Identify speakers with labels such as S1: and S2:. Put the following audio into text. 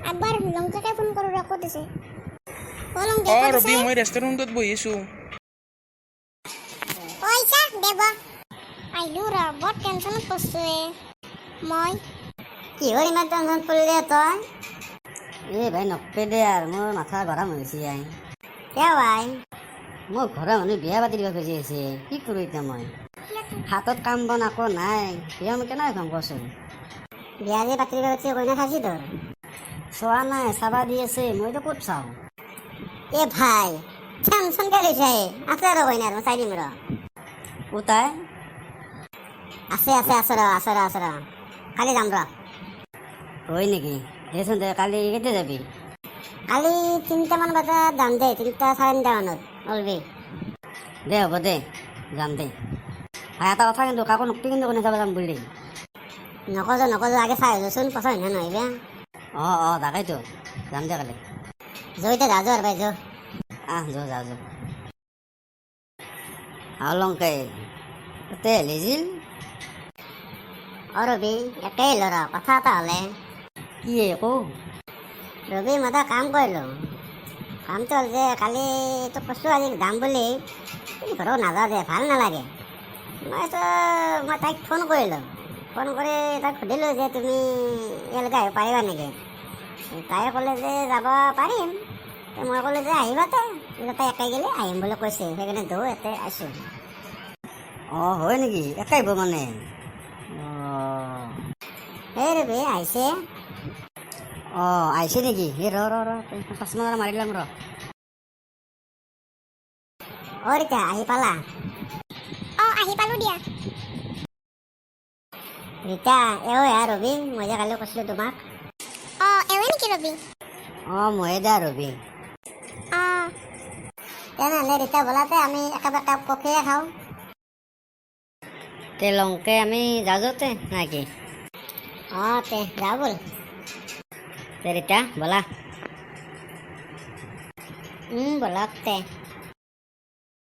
S1: একবাৰ লংকাকে ফোন কৰোঁ ৰ ক'ত আছে অ লংকা
S2: অ
S1: ক'ত
S2: ৰবি
S1: আছে
S2: মই ৰেষ্টুৰেণ্টত বহি আছো
S1: ঐ চা দেব আহিলোঁ ৰ বৰ টেনশ্যনত পৰিছোঁ মই
S3: কিহৰ ইমান টেনশ্যন পৰিলে তই ভাই নকপে দে আৰু মোৰ মাথা গৰম হৈছে কিয় ভাই মোৰ ঘৰৰ মানুহ বিয়া পাতি দিব খুজি আছে কি কৰোঁ এতিয়া মই হাতত কাম বন একো নাই বিয়া মই কেনেকৈ কাম কৰচোন বিয়া যে পাতি দিব খুজি কইনা চাইছি তোৰ চোৱা নাই চাবা দি আছে মইতো ক'ত চাওঁ ভাই টেনশ্যন কিয় লৈছে আছে আৰু কইনা মই চাই দিম ৰ উতাই আছে ৰ কালি যাম ৰ হয় নেকি দেচোন দে কালি কেতিয়া যাবি কালি 3টামান বজাত যাম দে 3টা 3:30 মানত ওলবি দে হ'ব দে যাম দে ভাই এটা কথা কিন্তু কাকো নকবি কিন্তু কোনে যাব যাম বুলি নকজো আগে চাই আহিছোন পচন্দ নহয় নহ'বা অঁ তাকেইতো যাম দে কালি এতিয়া যাওঁ আৰু ভাই যৌ যাওঁ লংকাই তাতে হেলিছিল ৰবি একেই ল'ৰা কথা এটা হ'লে কি একো ৰবি মই এটা কাম কৰিলোঁ কামটো হ'ল যে কালি তোক কৈছোঁ আজি যাম বুলি ঘৰত নাযাওঁ দে ভাল নালাগে মই তাইক ফোন কৰিলোঁ ফোন কৰি তাইক সুধিলোঁ যে তুমি ইয়ালৈকে আহিব পাৰিবা নেকি তাই ক'লে যে যাব পাৰিম মই ক'লোঁ যে আহিবাতে তাই একাই গ'লে আহিম বুলি কৈছে সেইকাৰণে ইয়াতে আছোঁ অঁ হয় নেকি একাই আহিব মানে এই ৰবি আহিছে আহিছে নেকি ৰ চশমা মাৰি ল'ম ৰ ৰিতা আহি পালা
S1: অ আহি পালোঁ দিয়া
S3: ৰিতা ৰবি মই যে কালি কৈছিলোঁ তোমাক
S1: অ এৱে নেকি ৰবি
S3: ময়ে দা ৰবি
S1: অ
S3: তেনেহ'লে ৰিতা বলাতে আমি একেবাৰে কাপ কফিয়ে খাওঁ তে লংকে আমি যাওঁতে নাকি তে যাওঁ ব'ল তে ৰিতা বলা ব'লক তে